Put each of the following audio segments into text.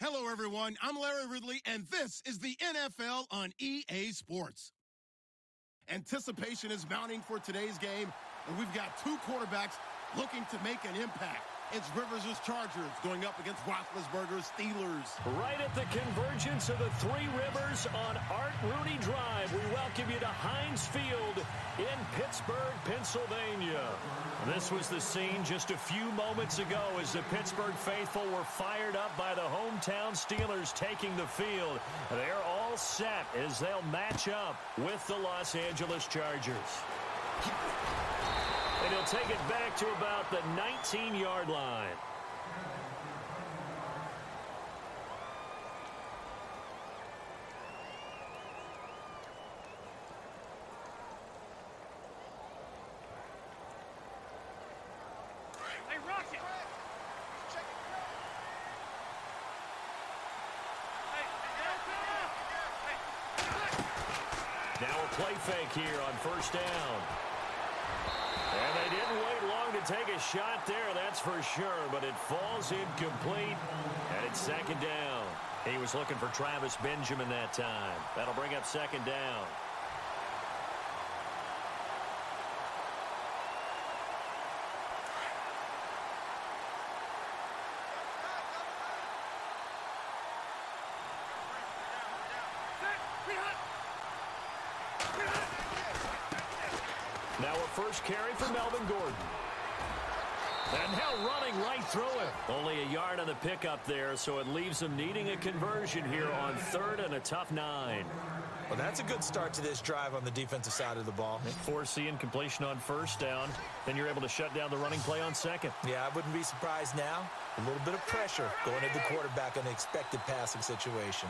Hello, everyone. I'm Larry Ridley, and this is the NFL on EA Sports. Anticipation is mounting for today's game, and we've got two quarterbacks looking to make an impact. It's Rivers' Chargers going up against Roethlisberger's Steelers. Right at the convergence of the three rivers on Art Rooney Drive, we welcome you to Heinz Field in Pittsburgh, Pennsylvania. This was the scene just a few moments ago as the Pittsburgh faithful were fired up by the hometown Steelers taking the field. They're all set as they'll match up with the Los Angeles Chargers. And he'll take it back to about the 19-yard line. Hey, Rocket! Now a play fake here on first down. And they didn't wait long to take a shot there, that's for sure, but it falls incomplete, and it's second down. He was looking for Travis Benjamin that time. That'll bring up second down. Now a first carry for Melvin Gordon. And now running right through it. Only a yard on the pickup there, so it leaves them needing a conversion here on third and a tough 9. Well, that's a good start to this drive on the defensive side of the ball. Force the incompletion on first down. Then you're able to shut down the running play on second. Yeah, I wouldn't be surprised now. A little bit of pressure going at the quarterback on an expected passing situation.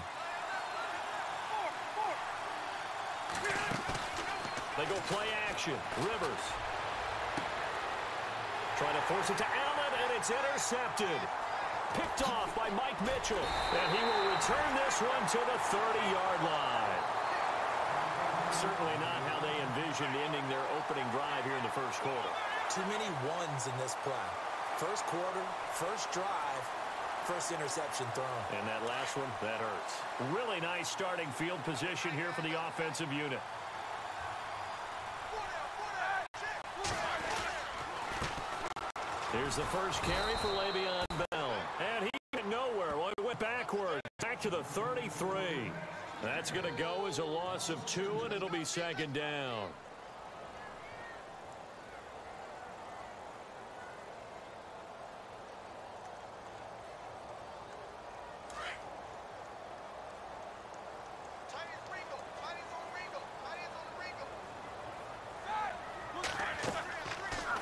They go play action. Rivers. Trying to force it to Allen, and it's intercepted. Picked off by Mike Mitchell. And he will return this one to the 30-yard line. Certainly not how they envisioned ending their opening drive here in the first quarter. Too many ones in this play. First quarter, first drive, first interception thrown. And that last one, that hurts. Really nice starting field position here for the offensive unit. Here's the first carry for Le'Veon Bell. And he went nowhere. Well, he went backward. Back to the 33. That's going to go as a loss of 2, and it'll be second down.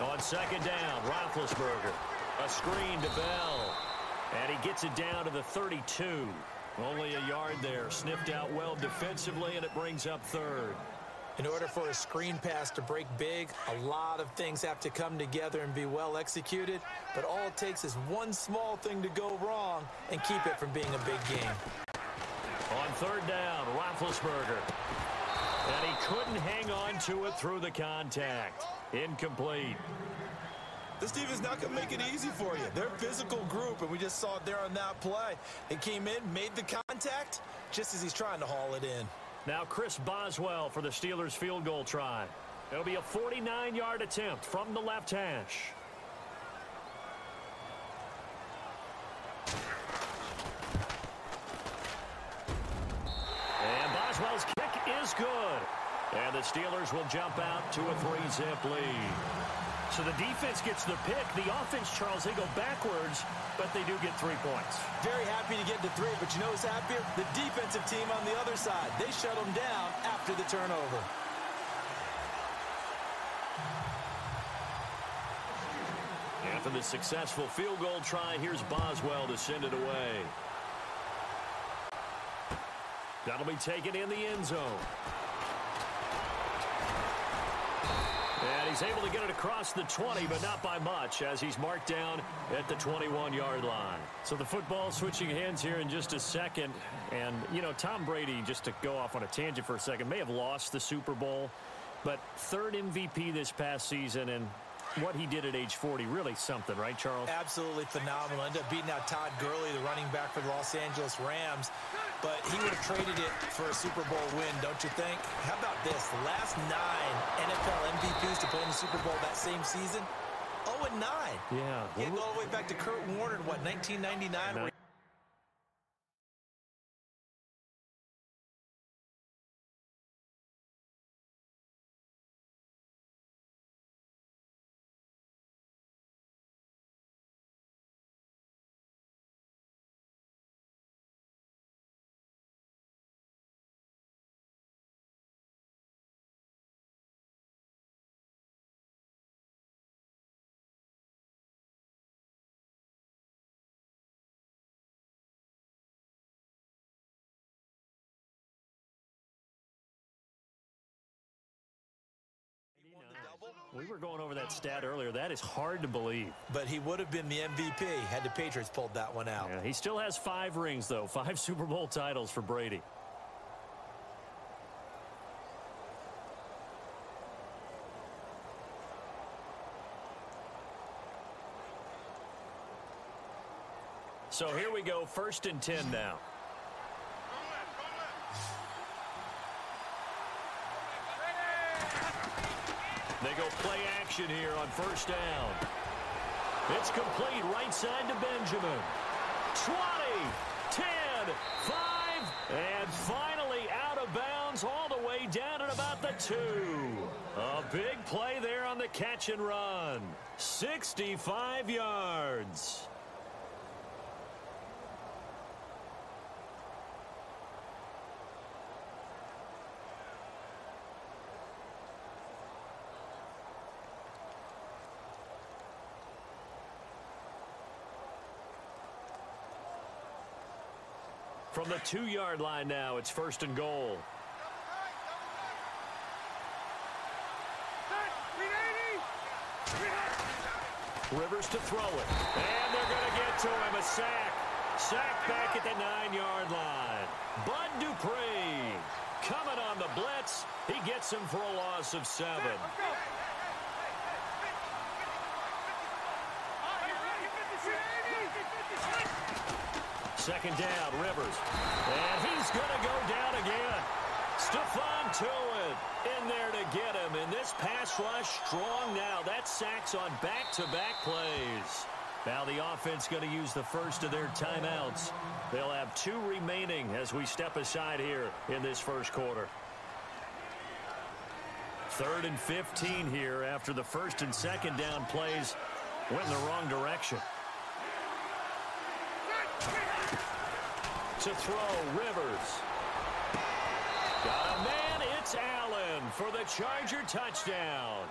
On second down, Roethlisberger. A screen to Bell. And he gets it down to the 32. Only a yard there. Sniffed out well defensively, and it brings up third. In order for a screen pass to break big, a lot of things have to come together and be well executed. But all it takes is one small thing to go wrong and keep it from being a big game. On third down, Roethlisberger. And he couldn't hang on to it through the contact. Incomplete. This defense is not going to make it easy for you. They're a physical group, and we just saw it there on that play. It came in, made the contact, just as he's trying to haul it in. Now Chris Boswell for the Steelers field goal try. It'll be a 49-yard attempt from the left hash. And Boswell's kick is good. And the Steelers will jump out to a 3-zip lead. So the defense gets the pick. The offense, Charles, they go backwards, but they do get 3 points. Very happy to get to 3, but you know who's happier? The defensive team on the other side. They shut them down after the turnover. After the successful field goal try, here's Boswell to send it away. That'll be taken in the end zone. And he's able to get it across the 20, but not by much, as he's marked down at the 21-yard line. So the football switching hands here in just a second. And, you know, Tom Brady, just to go off on a tangent for a second, may have lost the Super Bowl, but third MVP this past season, and what he did at age 40, really something, right, Charles? Absolutely phenomenal. Ended up beating out Todd Gurley, the running back for the Los Angeles Rams. But he would have traded it for a Super Bowl win, don't you think? How about this? The last 9 NFL MVPs to play in the Super Bowl that same season, 0-9. Yeah. You go all the way back to Kurt Warner in, what, 1999? We were going over that stat earlier. That is hard to believe. But he would have been the MVP had the Patriots pulled that one out. Yeah, he still has 5 rings, though. 5 Super Bowl titles for Brady. So here we go, 1st and 10 now. They go play action here on 1st down. It's complete right side to Benjamin. 20, 10, 5, and finally out of bounds all the way down at about the 2. A big play there on the catch and run. 65 yards. From the 2-yard line now, it's 1st and goal. Rivers to throw it. And they're going to get to him. A sack. Sack back at the 9-yard line. Bud Dupree coming on the blitz. He gets him for a loss of 7. Second down, Rivers. And he's going to go down again. Stephon Tuitt in there to get him. And this pass rush strong now. That sacks on back-to-back plays. Now the offense going to use the first of their timeouts. They'll have 2 remaining as we step aside here in this first quarter. 3rd and 15 here after the 1st and 2nd down plays went in the wrong direction. To throw, Rivers. Got a man, it's Allen for the Charger touchdown.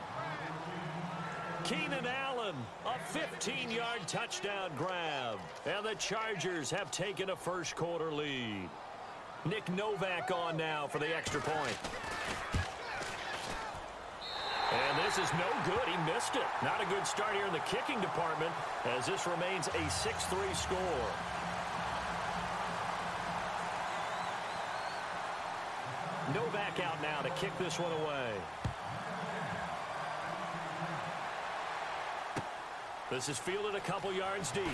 Keenan Allen, a 15-yard touchdown grab. And the Chargers have taken a first quarter lead. Nick Novak on now for the extra point. And this is no good. He missed it. Not a good start here in the kicking department as this remains a 6-3 score. Novak out now to kick this one away. This is fielded a couple yards deep.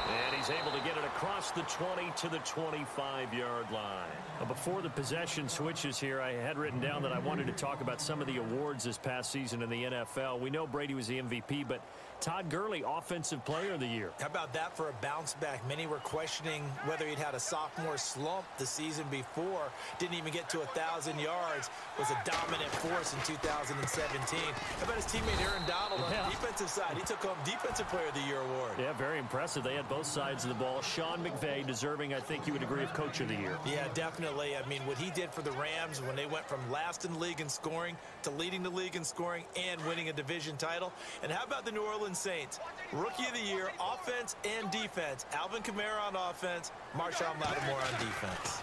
And he's able to get it across the 20 to the 25-yard line. Before the possession switches here, I had written down that I wanted to talk about some of the awards this past season in the NFL. We know Brady was the MVP, but Todd Gurley, Offensive Player of the Year. How about that for a bounce back? Many were questioning whether he'd had a sophomore slump the season before. Didn't even get to 1,000 yards. Was a dominant force in 2017. How about his teammate Aaron Donald on the defensive side? He took home Defensive Player of the Year award. Yeah, very impressive. They had both sides of the ball. Sean McVay deserving, I think you would agree, of Coach of the Year. Yeah, definitely. I mean, what he did for the Rams when they went from last in the league in scoring to leading the league in scoring and winning a division title. And how about the New Orleans Saints? Rookie of the Year, offense and defense. Alvin Kamara on offense, Marshawn Lattimore on defense.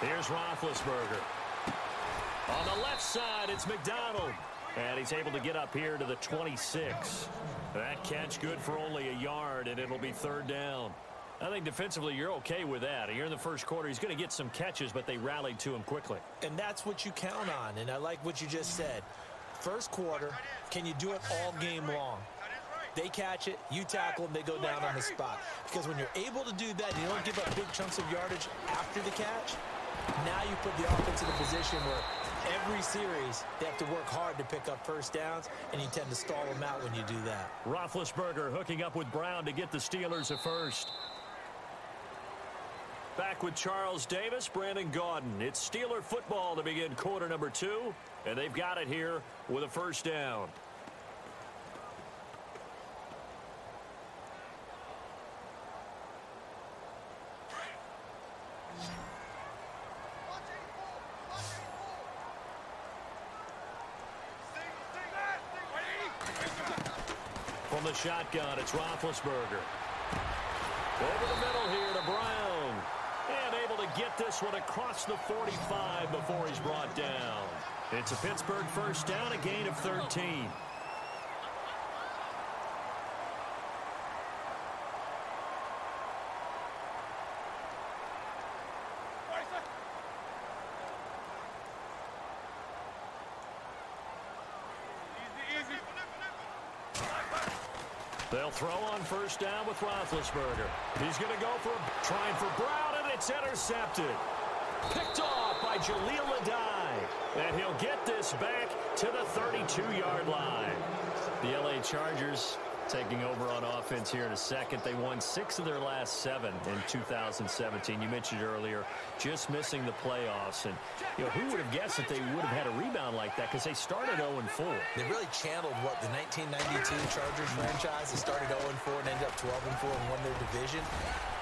Here's Roethlisberger. On the left side, it's McDonald. And he's able to get up here to the 26. That catch good for only a yard, and it'll be 3rd down. I think defensively you're okay with that. Here in the first quarter, he's going to get some catches, but they rallied to him quickly. And that's what you count on, and I like what you just said. first quarter, can you do it all game long? They catch it, you tackle them, they go down on the spot. Because when you're able to do that, you don't give up big chunks of yardage after the catch, now you put the offense in a position where every series they have to work hard to pick up first downs, and you tend to stall them out when you do that. Roethlisberger hooking up with Brown to get the Steelers a first. Back with Charles Davis, Brandon Gaudin. It's Steeler football to begin quarter number 2, and they've got it here with a first down. From the shotgun, it's Roethlisberger. Over the middle here to Brown. And able to get this one across the 45 before he's brought down. It's a Pittsburgh first down, a gain of 13. They'll throw on first down with Roethlisberger. He's going to go for trying for Brown, and it's intercepted. Picked off by Jaleel Adai. And he'll get this back to the 32-yard line. The L.A. Chargers taking over on offense here in a second. They won 6 of their last 7 in 2017. You mentioned earlier, just missing the playoffs. And, you know, who would have guessed that they would have had a rebound like that, because they started 0-4. They really channeled, what, the 1992 Chargers franchise. They started 0-4 and ended up 12-4 and won their division.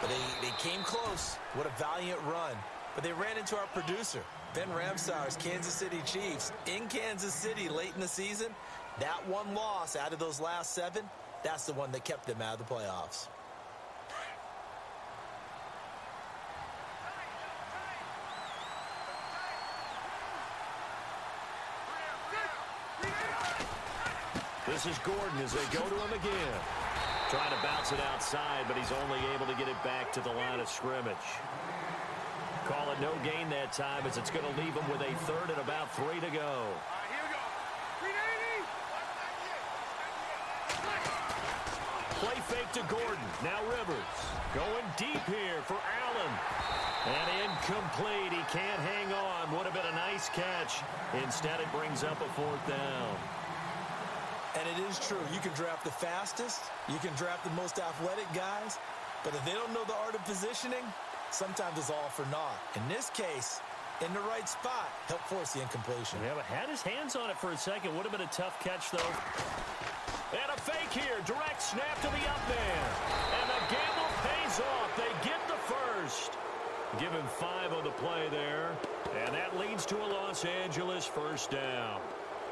But they came close. What a valiant run. But they ran into our producer, Ben Ramsauer's Kansas City Chiefs, in Kansas City late in the season. That one loss out of those last 7, that's the one that kept them out of the playoffs. This is Gordon as they go to him again. Trying to bounce it outside, but he's only able to get it back to the line of scrimmage. Call it no gain that time, as it's going to leave him with a 3rd and about 3 to go. Play fake to Gordon. Now Rivers. Going deep here for Allen. And incomplete. He can't hang on. Would have been a nice catch. Instead, it brings up a 4th down. And it is true. You can draft the fastest. You can draft the most athletic guys. But if they don't know the art of positioning, sometimes it's all for naught. In this case, in the right spot, help force the incompletion. Yeah, but had his hands on it for a second. Would have been a tough catch, though. And a fake here. Direct snap to the up man. And the gamble pays off. They get the first. Give him 5 on the play there. And that leads to a Los Angeles first down.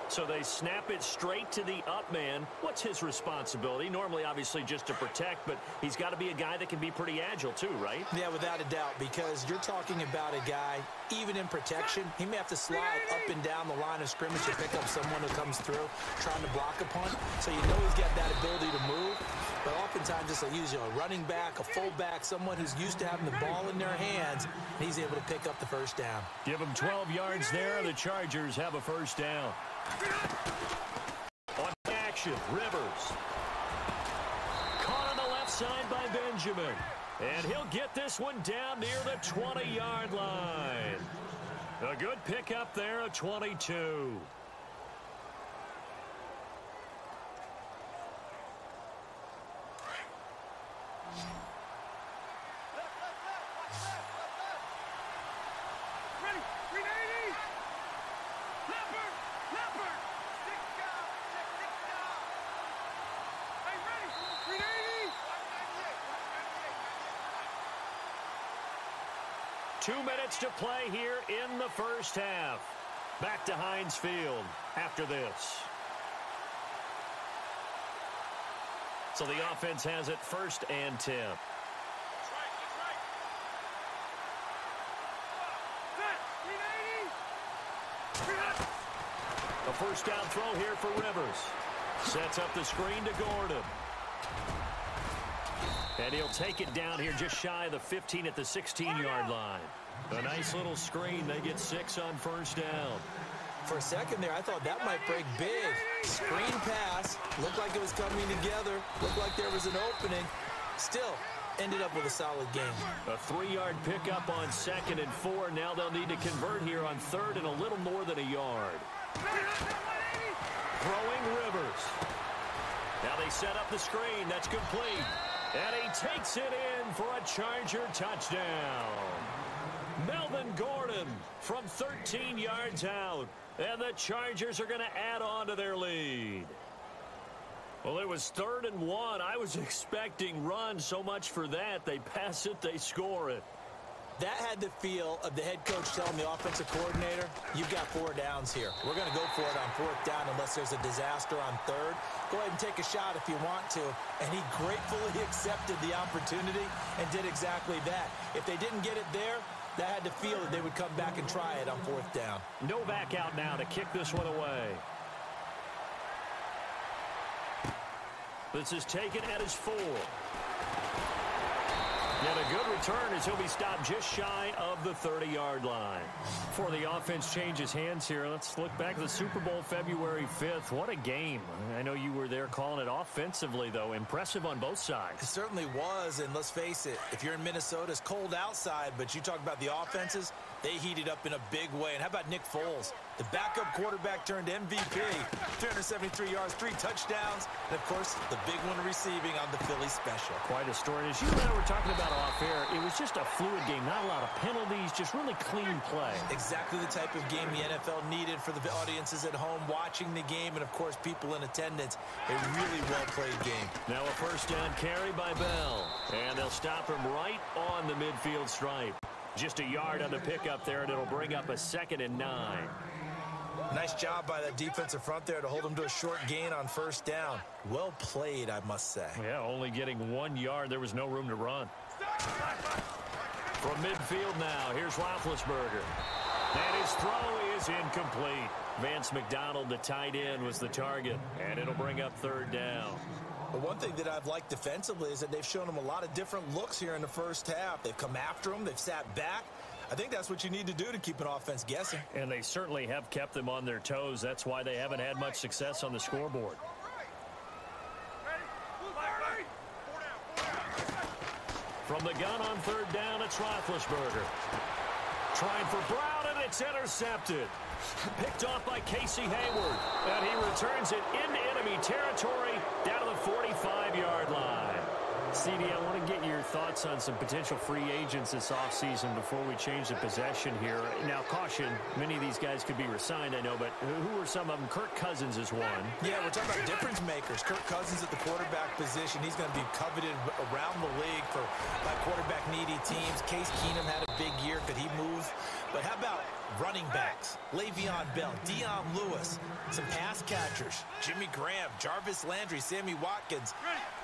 So they snap it straight to the up man. What's his responsibility? Normally, obviously, just to protect, but he's got to be a guy that can be pretty agile too, right? Yeah, without a doubt, because you're talking about a guy, even in protection, he may have to slide up and down the line of scrimmage to pick up someone who comes through trying to block a punt. So you know he's got that ability to move. But oftentimes, just like use a running back, a fullback, someone who's used to having the ball in their hands, and he's able to pick up the first down. Give him 12 yards there. The Chargers have a first down. On action, Rivers. Caught on the left side by Benjamin. And he'll get this one down near the 20-yard line. A good pickup there of 22. Two minutes to play here in the first half. Back to Heinz Field after this. So the offense has it 1st and 10. A first down throw here for Rivers. Sets up the screen to Gordon. And he'll take it down here just shy of the 15 at the 16-yard line. A nice little screen. They get 6 on first down. for a second there, I thought that might break big. Screen pass. Looked like it was coming together. Looked like there was an opening. Still, ended up with a solid game. A 3-yard pickup on 2nd and 4. Now they'll need to convert here on 3rd and a little more than a yard. Throwing Rivers. Now they set up the screen. That's complete. And he takes it in for a Charger touchdown. Melvin Gordon from 13 yards out. And the Chargers are going to add on to their lead. Well, it was 3rd and 1. I was expecting run. So much for that. They pass it, they score it. That had the feel of the head coach telling the offensive coordinator, you've got 4 downs here. We're going to go for it on 4th down unless there's a disaster on 3rd. Go ahead and take a shot if you want to. And he gratefully accepted the opportunity and did exactly that. If they didn't get it there, that had the feel that they would come back and try it on 4th down. Novak out now to kick this one away. This is taken at his 4. And a good return as he'll be stopped just shy of the 30-yard line. Before the offense changes hands here, let's look back at the Super Bowl February 5th. What a game. I know you were there calling it offensively, though. Impressive on both sides. It certainly was, and let's face it, if you're in Minnesota, it's cold outside, but you talk about the offenses, they heated up in a big way. And how about Nick Foles? The backup quarterback turned MVP. 373 yards, 3 touchdowns, and, of course, the big one receiving on the Philly special. Quite a story. As you and I were talking about off air, it was just a fluid game. Not a lot of penalties, just really clean play. Exactly the type of game the NFL needed for the audiences at home watching the game and, of course, people in attendance. A really well-played game. Now a 1st down carry by Bell. And they'll stop him right on the midfield stripe. Just a yard on the pickup there, and it'll bring up a 2nd and 9. Nice job by that defensive front there to hold him to a short gain on 1st down. Well played, I must say. Yeah, only getting 1 yard. There was no room to run. From midfield now, here's Roethlisberger. And his throw is incomplete. Vance McDonald, the tight end, was the target. And it'll bring up 3rd down. But one thing that I've liked defensively is that they've shown him a lot of different looks here in the 1st half. They've come after him. They've sat back. I think that's what you need to do to keep an offense guessing. And they certainly have kept them on their toes. That's why they haven't had much success on the scoreboard. From the gun on 3rd down, it's Roethlisberger. Trying for Brown, and it's intercepted. Picked off by Casey Hayward. And he returns it into enemy territory down to the 45-yard line. CD, I want to get your thoughts on some potential free agents this offseason before we change the possession here. Now, caution, many of these guys could be re-signed, I know, but who are some of them? Kirk Cousins is one. Yeah, we're talking about difference makers. Kirk Cousins at the quarterback position. He's going to be coveted around the league by quarterback-needy teams. Case Keenum had a big year. Could he move? But how about running backs? Le'Veon Bell, Dion Lewis, some pass catchers, Jimmy Graham, Jarvis Landry, Sammy Watkins.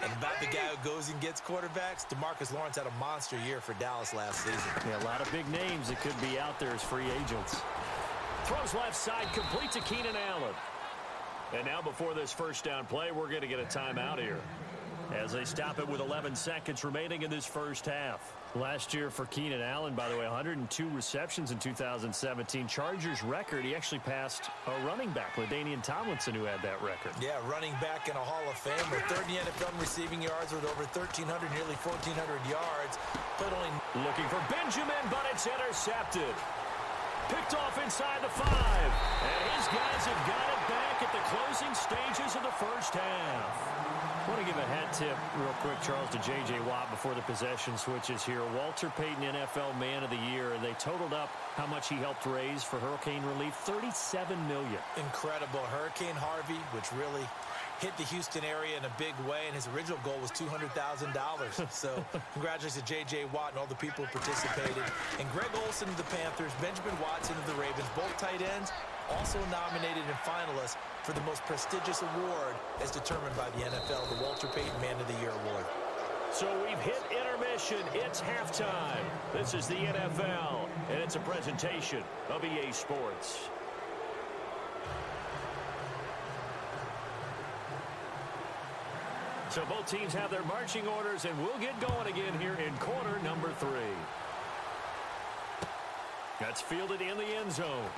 And about the guy who goes and gets quarterbacks, DeMarcus Lawrence had a monster year for Dallas last season. Yeah, a lot of big names that could be out there as free agents. Throws left side, complete to Keenan Allen. And now before this 1st down play, we're going to get a timeout here, as they stop it with 11 seconds remaining in this 1st half. Last year for Keenan Allen, by the way, 102 receptions in 2017. Chargers record, he actually passed a running back, LaDainian Tomlinson, who had that record. Yeah, running back in a Hall of Famer. 30 NFL receiving yards with over 1,300, nearly 1,400 yards. But only looking for Benjamin, but it's intercepted. Picked off inside the 5. And his guys have got it back at the closing stages of the 1st half. I want to give a hat tip real quick, Charles, to J.J. Watt before the possession switches here. Walter Payton, NFL Man of the Year. They totaled up how much he helped raise for hurricane relief, $37 million. Incredible. Hurricane Harvey, which really hit the Houston area in a big way, and his original goal was $200,000. So congratulations to J.J. Watt and all the people who participated. And Greg Olsen of the Panthers, Benjamin Watson of the Ravens, both tight ends, also nominated and finalists for the most prestigious award as determined by the NFL, the Walter Payton Man of the Year Award. So we've hit intermission. It's halftime. This is the NFL, and it's a presentation of EA Sports. So both teams have their marching orders, and we'll get going again here in quarter number 3. That's fielded in the end zone.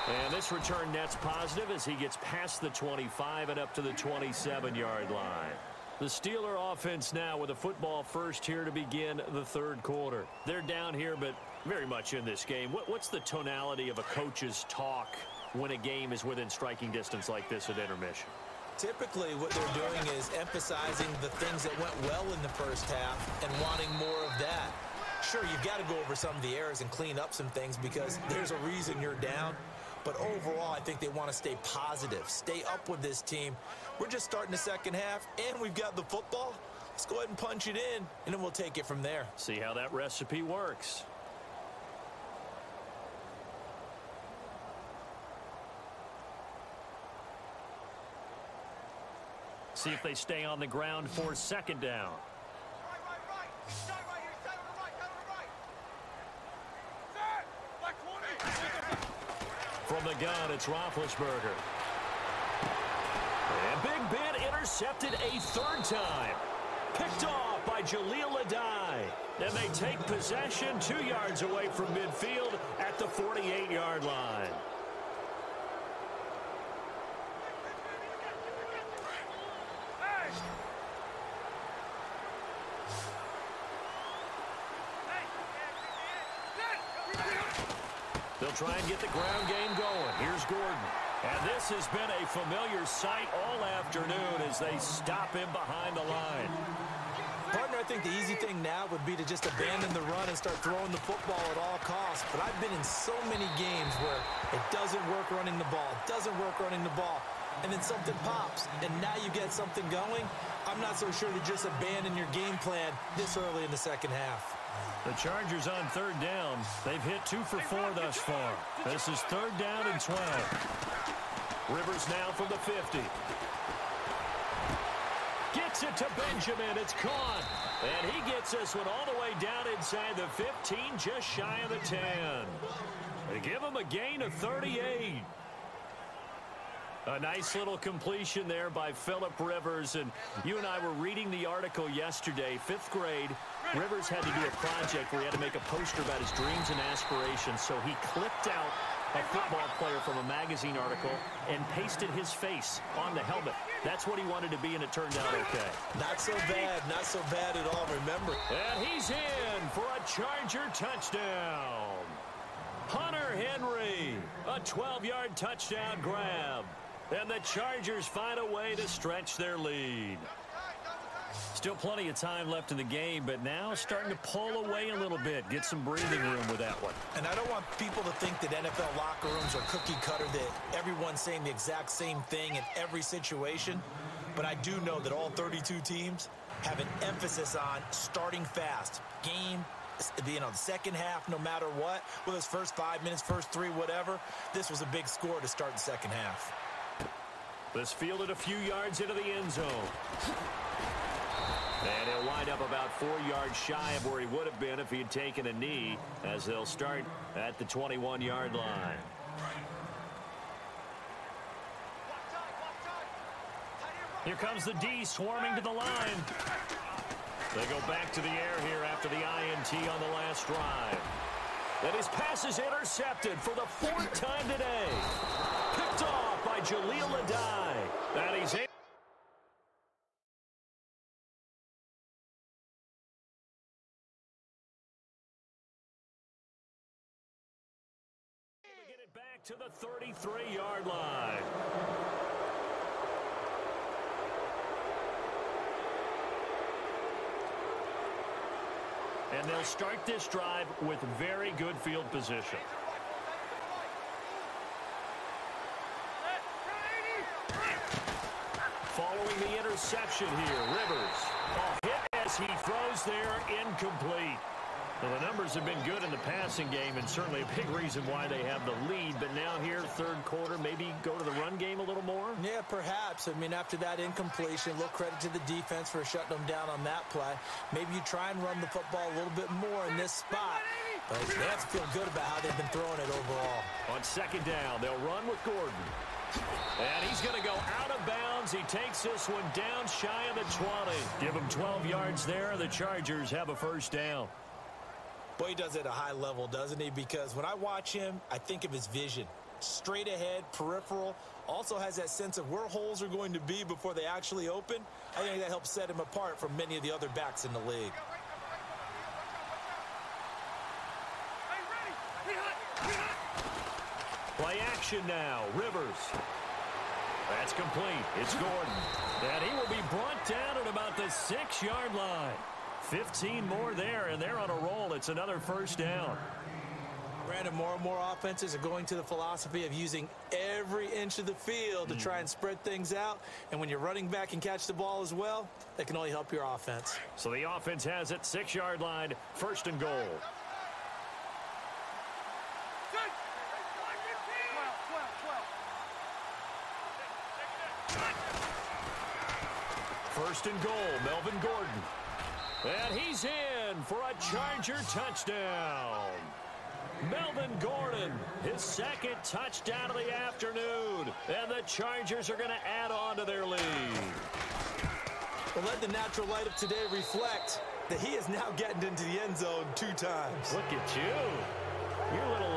And this return net's positive as he gets past the 25 and up to the 27-yard line. The Steeler offense now with a football first here to begin the third quarter. They're down here, but very much in this game. What's the tonality of a coach's talk when a game is within striking distance like this at intermission? Typically, what they're doing is emphasizing the things that went well in the first half and wanting more of that. Sure, you've got to go over some of the errors and clean up some things because there's a reason you're down. But overall, I think they want to stay positive, stay up with this team. We're just starting the second half, and we've got the football. Let's go ahead and punch it in, and then we'll take it from there. See how that recipe works. See if they stay on the ground for second down. From the gun, it's Roethlisberger. And Big Ben intercepted a third time. Picked off by Jaleel Adai. And they take possession 2 yards away from midfield at the 48-yard line. They'll try and get the ground game going. Here's Gordon. And this has been a familiar sight all afternoon as they stop him behind the line. Partner, I think the easy thing now would be to just abandon the run and start throwing the football at all costs. But I've been in so many games where it doesn't work running the ball, and then something pops, and now you get something going. I'm not so sure to just abandon your game plan this early in the second half. The Chargers on third down. They've hit 2 for 4 thus far. This is third down and 12. Rivers now from the 50. Gets it to Benjamin. It's caught. And he gets this one all the way down inside the 15, just shy of the 10. They give him a gain of 38. A nice little completion there by Phillip Rivers. And you and I were reading the article yesterday, 5th grade. Rivers had to do a project where he had to make a poster about his dreams and aspirations. So he clipped out a football player from a magazine article and pasted his face on the helmet. That's what he wanted to be, and it turned out okay. Not so bad at all, remember. And he's in for a Charger touchdown. Hunter Henry, a 12-yard touchdown grab. And the Chargers find a way to stretch their lead. Still plenty of time left in the game, but now starting to pull away a little bit. Get some breathing room with that one. And I don't want people to think that NFL locker rooms are cookie cutter, that everyone's saying the exact same thing in every situation. But I do know that all 32 teams have an emphasis on starting fast. Game, the second half, no matter what, whether it's first 5 minutes, first 3, whatever. This was a big score to start the second half. This fielded a few yards into the end zone. And he'll wind up about 4 yards shy of where he would have been if he had taken a knee, as they'll start at the 21-yard line. Here comes the D swarming to the line. They go back to the air here after the INT on the last drive. And his pass is intercepted for the 4th time today. Picked off by Jaleel Adai. And he's able to get it back to the 33-yard line. And they'll start this drive with very good field position. Following the interception here, Rivers. A hit as he throws there, incomplete. Well, the numbers have been good in the passing game, and certainly a big reason why they have the lead. But now here, third quarter, maybe go to the run game a little more? Yeah, perhaps. I mean, after that incompletion, a little credit to the defense for shutting them down on that play. Maybe you try and run the football a little bit more in this spot. But they have to feel good about how they've been throwing it overall. On second down, they'll run with Gordon. And he's going to go out of bounds. He takes this one down shy of the 20. Give him 12 yards there. The Chargers have a first down. Boy, he does it at a high level, doesn't he? Because when I watch him, I think of his vision. straight ahead, peripheral. Also has that sense of where holes are going to be before they actually open. I think that helps set him apart from many of the other backs in the league. Play action now. Rivers. That's complete. It's Gordon. And he will be brought down at about the 6-yard line. 15 more there, and they're on a roll. It's another first down. Brandon, more and more offenses are going to the philosophy of using every inch of the field to try and spread things out. And when you're running back and catch the ball as well, that can only help your offense. So the offense has it, 6-yard line, first and goal. First and goal, Melvin Gordon. And he's in for a Charger touchdown. Melvin Gordon, his second touchdown of the afternoon. And the Chargers are going to add on to their lead. Well, let the natural light of today reflect that he is now getting into the end zone 2 times. Look at you. Your little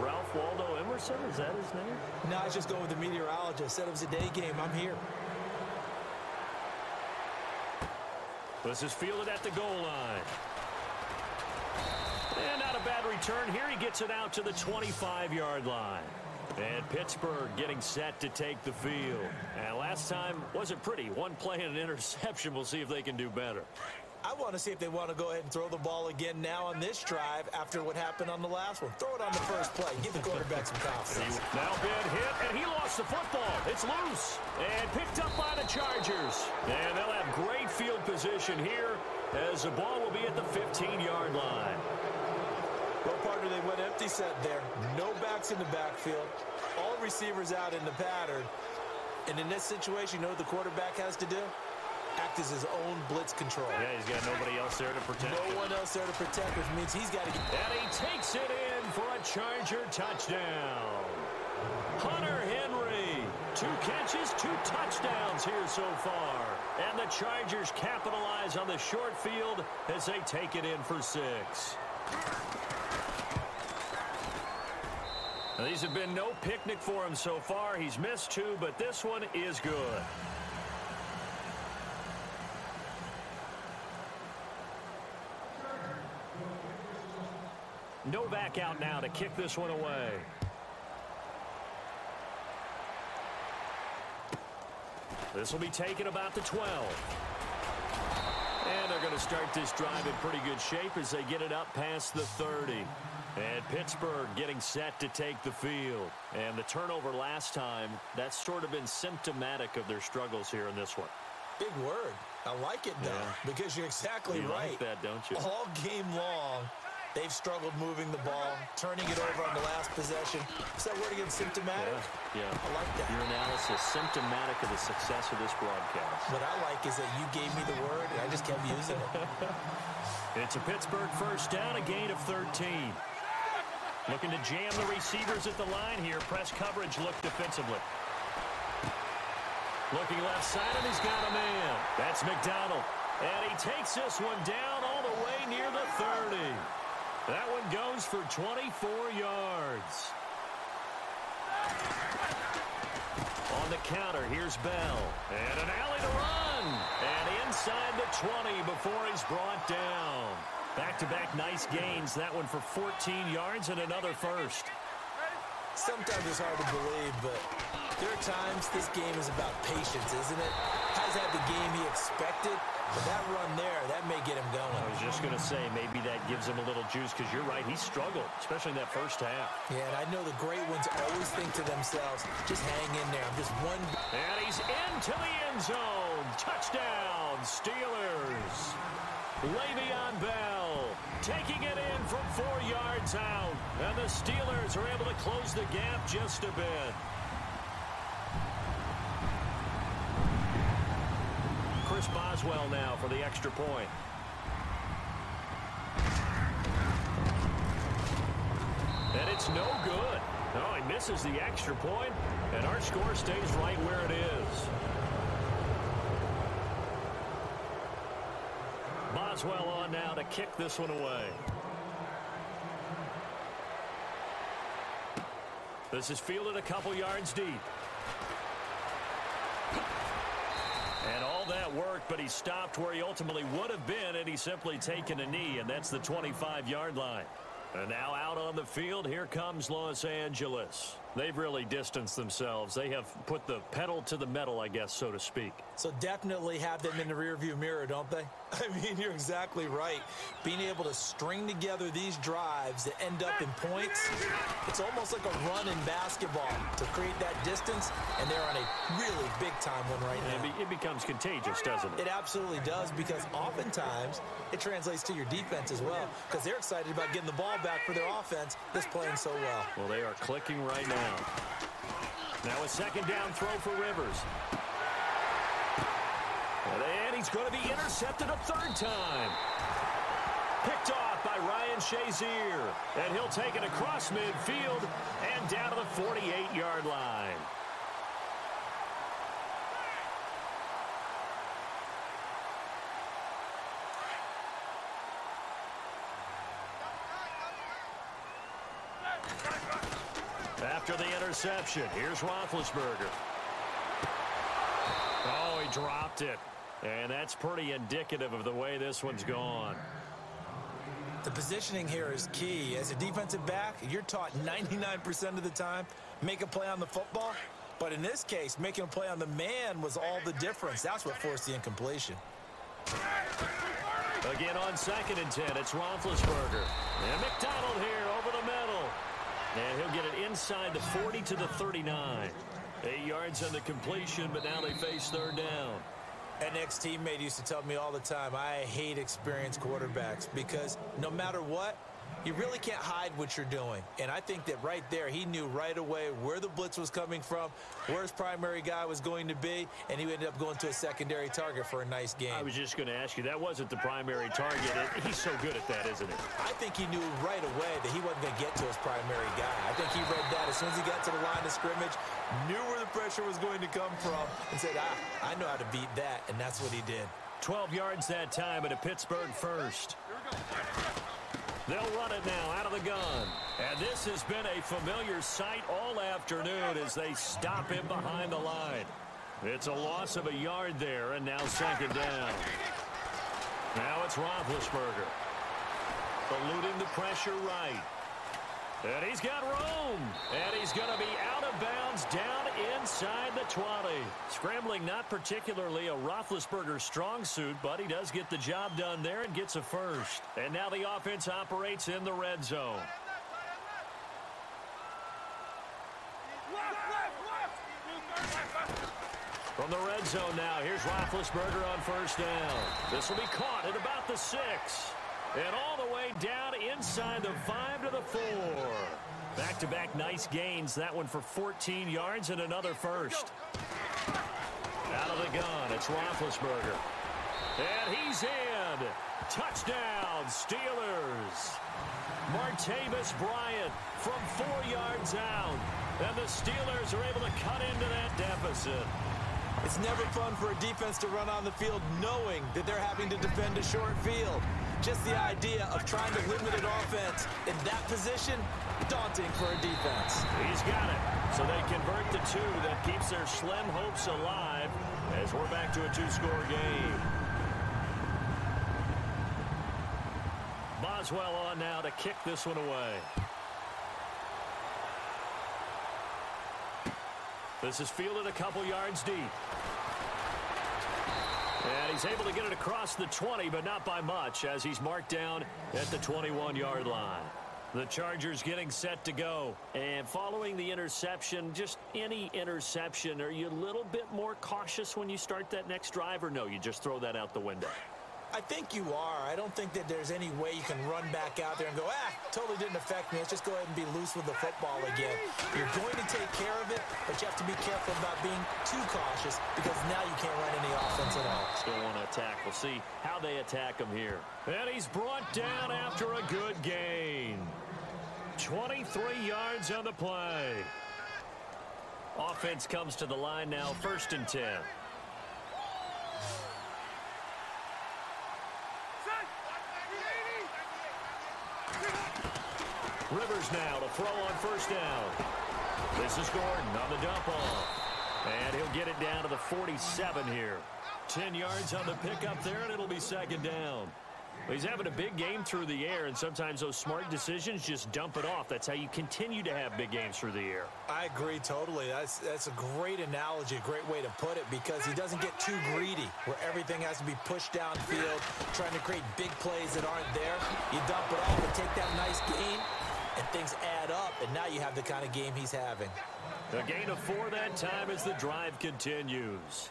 Ralph Waldo Emerson, is that his name? No, I was just going with the meteorologist. Said it was a day game. I'm here. This is fielded at the goal line. And not a bad return here. He gets it out to the 25-yard line. And Pittsburgh getting set to take the field. And last time wasn't pretty. One play and an interception. We'll see if they can do better. I want to see if they want to go ahead and throw the ball again now on this drive after what happened on the last one. Throw it on the first play. Give the quarterback some confidence. Now been hit, and he lost the football. It's loose and picked up by the Chargers. And they'll have great field position here as the ball will be at the 15-yard line. Well, partner, they went empty set there. No backs in the backfield. All receivers out in the pattern. And in this situation, you know what the quarterback has to do? Act as his own blitz control. Yeah, he's got nobody else there to protect him. No one else there to protect, which means he's got to get... And he takes it in for a Charger touchdown. Hunter Henry, 2 catches, 2 touchdowns here so far. And the Chargers capitalize on the short field as they take it in for 6. Now, these have been no picnic for him so far. He's missed 2, but this one is good. Novak out now to kick this one away. This will be taken about the 12. And they're going to start this drive in pretty good shape as they get it up past the 30. And Pittsburgh getting set to take the field. And the turnover last time, that's sort of been symptomatic of their struggles here in this one. Big word. I like it, though, because you're exactly right. You like that, don't you? All game long, they've struggled moving the ball, turning it over on the last possession. Is that word again, symptomatic? Yeah. I like that. Your analysis, symptomatic of the success of this broadcast. What I like is that you gave me the word, and I just kept using it. It's a Pittsburgh first down, a gain of 13. Looking to jam the receivers at the line here. Press coverage look defensively. Looking left side, and he's got a man. That's McDonald. And he takes this one down all the way near the 30. That one goes for 24 yards. On the counter, here's Bell. And an alley to run. And inside the 20 before he's brought down. Back-to-back nice gains. That one for 14 yards and another first. Sometimes it's hard to believe, but there are times this game is about patience, isn't it? Has had the game he expected, but that run there, that may get him going. I was just going to say, maybe that gives him a little juice, because you're right, he struggled, especially in that first half. Yeah, and I know the great ones always think to themselves, just hang in there. I'm just one. And he's into the end zone. Touchdown, Steelers. Le'Veon Bell taking it in from 4 yards out. And the Steelers are able to close the gap just a bit. Chris Boswell now for the extra point. And it's no good. No, he misses the extra point, and our score stays right where it is. Boswell on now to kick this one away. This is fielded a couple yards deep. And all that work, but he stopped where he ultimately would have been, and he's simply taken a knee, and that's the 25-yard line. And now out on the field, here comes Los Angeles. They've really distanced themselves. They have put the pedal to the metal, I guess, so to speak. So definitely have them in the rearview mirror, don't they? I mean, you're exactly right. Being able to string together these drives that end up in points, it's almost like a run in basketball to create that distance, and they're on a really big-time one right now. It becomes contagious, doesn't it? It absolutely does, because oftentimes it translates to your defense as well, because they're excited about getting the ball back for their offense that's playing so well. Well, they are clicking right now. Now a second down throw for Rivers. And he's going to be intercepted a third time. Picked off by Ryan Shazier. And he'll take it across midfield and down to the 48-yard line. After the interception, here's Roethlisberger. Oh, he dropped it. And that's pretty indicative of the way this one's gone. The positioning here is key. As a defensive back, you're taught 99% of the time, make a play on the football. But in this case, making a play on the man was all the difference. That's what forced the incompletion. Again on 2nd and 10, it's Roethlisberger. And McDonald here over the middle. And he'll get it inside the 40 to the 39. 8 yards on the completion, but now they face third down. An ex-teammate used to tell me all the time, I hate experienced quarterbacks because no matter what, you really can't hide what you're doing. And I think that right there, he knew right away where the blitz was coming from, where his primary guy was going to be, and he ended up going to a secondary target for a nice game. I was just going to ask you, that wasn't the primary target. He's so good at that, isn't he? I think he knew right away that he wasn't going to get to his primary guy. I think he read that as soon as he got to the line of scrimmage, knew where the pressure was going to come from, and said, I know how to beat that, and that's what he did. 12 yards that time at a Pittsburgh first. They'll run it now out of the gun. And this has been a familiar sight all afternoon as they stop him behind the line. It's a loss of a yard there, and now second down. Now it's Roethlisberger. Eluding the pressure right. And he's got room. And he's going to be out of bounds down inside the 20. Scrambling not particularly a Roethlisberger strong suit, but he does get the job done there and gets a first. And now the offense operates in the red zone. From the red zone now, here's Roethlisberger on first down. This will be caught at about the 6. And all the way down inside the 5 to the 4. Back-to-back nice gains. That one for 14 yards and another first. Out of the gun, it's Roethlisberger. And he's in. Touchdown, Steelers. Martavis Bryant from 4 yards out. And the Steelers are able to cut into that deficit. It's never fun for a defense to run on the field knowing that they're having to defend a short field. Just the idea of trying to limit an offense in that position, daunting for a defense. He's got it. So they convert the 2 that keeps their slim hopes alive as we're back to a 2-score game. Boswell on now to kick this one away. This is fielded a couple yards deep. And he's able to get it across the 20, but not by much, as he's marked down at the 21-yard line. The Chargers getting set to go. And following the interception, just any interception, are you a little bit more cautious when you start that next drive, or no, you just throw that out the window? I think you are. I don't think that there's any way you can run back out there and go, totally didn't affect me. Let's just go ahead and be loose with the football again. You're going to take care of it, but you have to be careful about being too cautious because now you can't run any offense at all. Still want to attack. We'll see how they attack him here. And he's brought down after a good gain. 23 yards on the play. Offense comes to the line now, 1st and 10. Rivers now to throw on first down. This is Gordon on the dump off. And he'll get it down to the 47 here. 10 yards on the pickup there, and it'll be second down. He's having a big game through the air, and sometimes those smart decisions just dump it off. That's how you continue to have big games through the air. I agree totally. That's a great analogy, a great way to put it, because he doesn't get too greedy where everything has to be pushed downfield, trying to create big plays that aren't there. You dump it off and take that nice gain, and things add up, and now you have the kind of game he's having. A gain of 4 that time as the drive continues.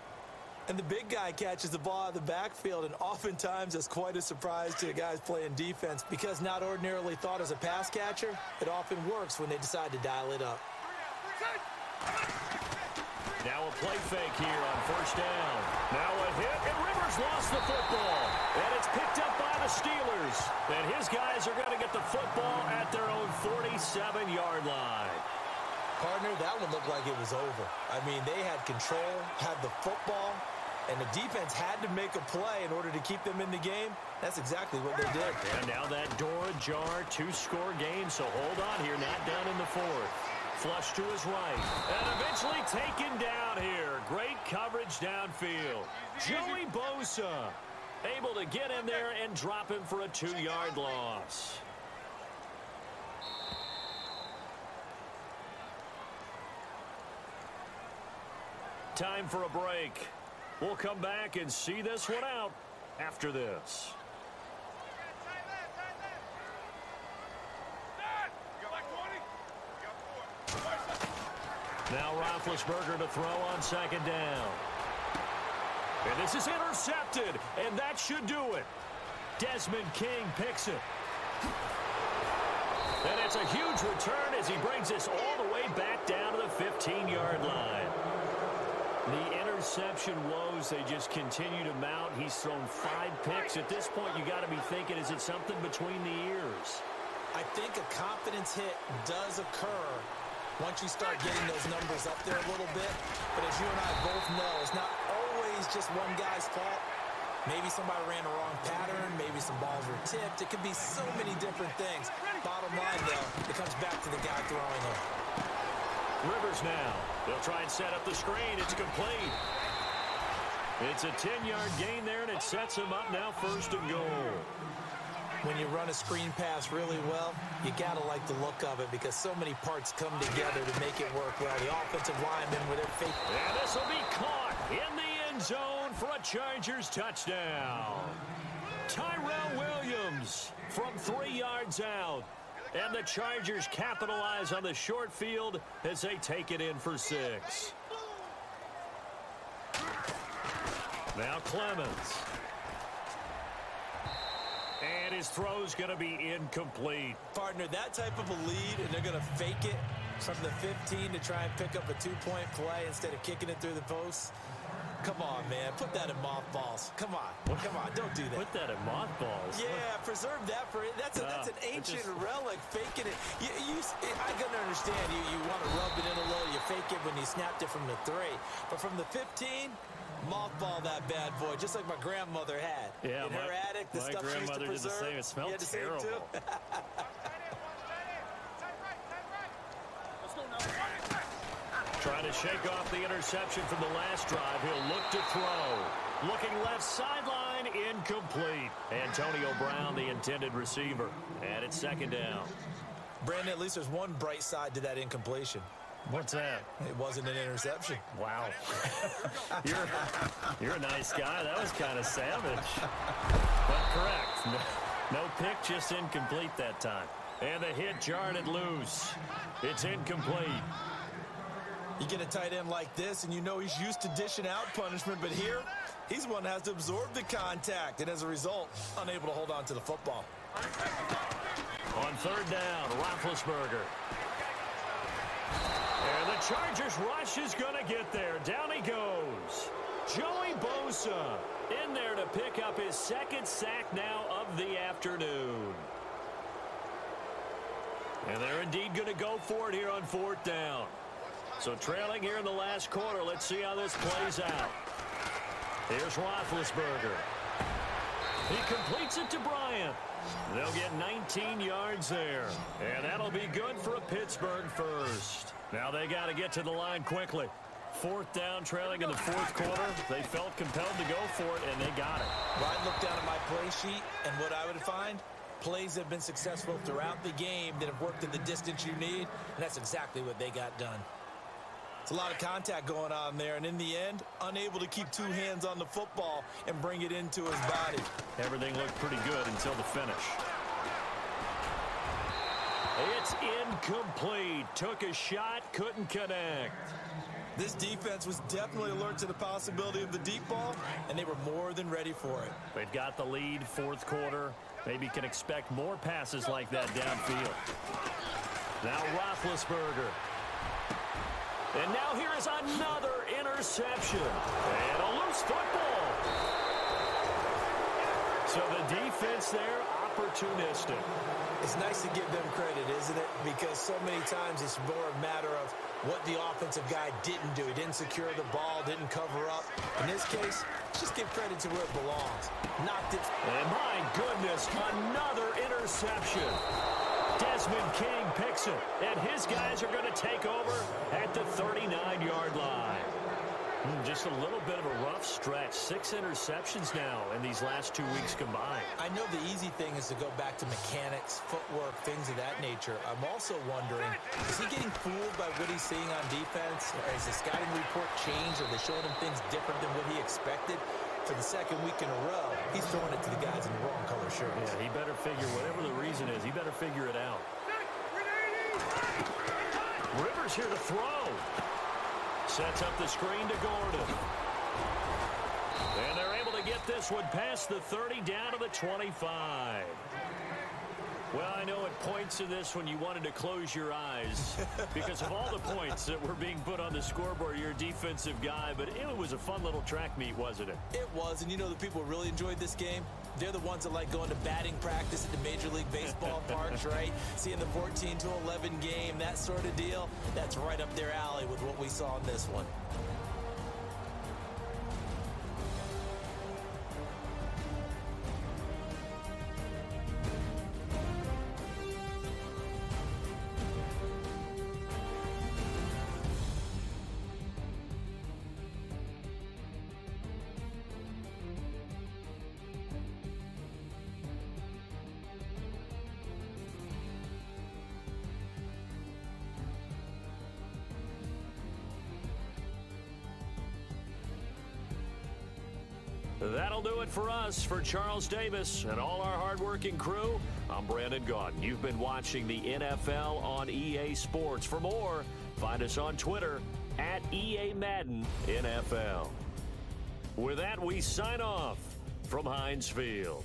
And the big guy catches the ball out of the backfield, and oftentimes that's quite a surprise to the guys playing defense, because not ordinarily thought as a pass catcher, it often works when they decide to dial it up. Now a play fake here on first down. Now a hit, and Rivers lost the football. And it's picked up by the Steelers. And his guys are going to get the football at their own 47-yard line. Partner, that one looked like it was over. I mean, they had control, had the football, and the defense had to make a play in order to keep them in the game. That's exactly what they did. And now that door ajar, 2-score game, so hold on here, not down in the fourth. Flush to his right, and eventually taken down here. Great coverage downfield. Joey Bosa able to get in there and drop him for a 2-yard loss. Time for a break. We'll come back and see this one out after this. Now Roethlisberger to throw on second down. And this is intercepted, and that should do it. Desmond King picks it. And it's a huge return as he brings this all the way back down to the 15-yard line. The interception woes, they just continue to mount. He's thrown 5 picks. At this point, you got to be thinking, is it something between the ears? I think a confidence hit does occur once you start getting those numbers up there a little bit. But as you and I both know, it's not always just one guy's fault. Maybe somebody ran a wrong pattern. Maybe some balls were tipped. It could be so many different things. Bottom line, though, it comes back to the guy throwing them. Rivers now. They'll try and set up the screen. It's complete. It's a 10-yard gain there, and it sets him up now first and goal. When you run a screen pass really well, you got to like the look of it because so many parts come together to make it work well. The offensive linemen with their fake. And this will be caught in the end zone for a Chargers touchdown. Tyrell Williams from 3 yards out. And the Chargers capitalize on the short field as they take it in for 6. Now Clemens. And his throw's going to be incomplete. Partner, that type of a lead, and they're going to fake it from the 15 to try and pick up a 2-point play instead of kicking it through the posts. Come on, man. Put that in mothballs. Come on. Come on. Don't do that. Put that in mothballs? Yeah, preserve that for it. That's an ancient relic, faking it. I can understand. You want to rub it in a little. You fake it when you snapped it from the 3. But from the 15, mothball that bad boy, just like my grandmother had. Yeah, in her attic, the stuff she used to preserve. My grandmother did the same. It smelled terrible. Trying to shake off the interception from the last drive. He'll look to throw. Looking left sideline, incomplete. Antonio Brown, the intended receiver. And it's second down. Brandon, at least there's one bright side to that incompletion. What's that? It wasn't an interception. Wow. You're a nice guy. That was kind of savage. But correct. No pick, just incomplete that time. And the hit jarred it loose. It's incomplete. You get a tight end like this, and you know he's used to dishing out punishment, but here, he's one that has to absorb the contact, and as a result, unable to hold on to the football. On third down, Roethlisberger. And the Chargers rush is going to get there. Down he goes. Joey Bosa in there to pick up his second sack now of the afternoon. And they're indeed going to go for it here on fourth down. So trailing here in the last quarter. Let's see how this plays out. Here's Roethlisberger. He completes it to Bryant. They'll get 19 yards there. And that'll be good for a Pittsburgh first. Now they got to get to the line quickly. 4th down, trailing in the 4th quarter. They felt compelled to go for it, and they got it. Well, I'd look down at my play sheet, and what I would find, plays have been successful throughout the game that have worked at the distance you need, and that's exactly what they got done. It's a lot of contact going on there, and in the end, unable to keep 2 hands on the football and bring it into his body. Everything looked pretty good until the finish. It's incomplete. Took a shot, couldn't connect. This defense was definitely alert to the possibility of the deep ball, and they were more than ready for it. They've got the lead, 4th quarter. Maybe can expect more passes like that downfield. Now Roethlisberger. And now here is another interception. And a loose football. So the defense there, opportunistic. It's nice to give them credit, isn't it? Because so many times it's more a matter of what the offensive guy didn't do. He didn't secure the ball, didn't cover up. In this case, just give credit to where it belongs. Knocked it. And my goodness, another interception. Desmond King picks it, and his guys are going to take over at the 39-yard line. Just a little bit of a rough stretch. 6 interceptions now in these last 2 weeks combined. I know the easy thing is to go back to mechanics, footwork, things of that nature. I'm also wondering, is he getting fooled by what he's seeing on defense? Or has the scouting report changed? Are they showing him things different than what he expected? For the 2nd week in a row, he's throwing it to the guys in the wrong color shirts. Yeah, he better figure, whatever the reason is, he better figure it out. Rivers here to throw. Sets up the screen to Gordon. And they're able to get this one past the 30 down to the 25. Well, I know at points in this when you wanted to close your eyes because of all the points that were being put on the scoreboard. You're a defensive guy, but it was a fun little track meet, wasn't it? It was, and you know the people who really enjoyed this game? They're the ones that like going to batting practice at the Major League Baseball parks, right? Seeing the 14-11 game, that sort of deal, that's right up their alley with what we saw in this one. That'll do it for us. For Charles Davis and all our hardworking crew, I'm Brandon Gaudin. You've been watching the NFL on EA Sports. For more, find us on Twitter at EA Madden NFL. With that, we sign off from Heinz Field.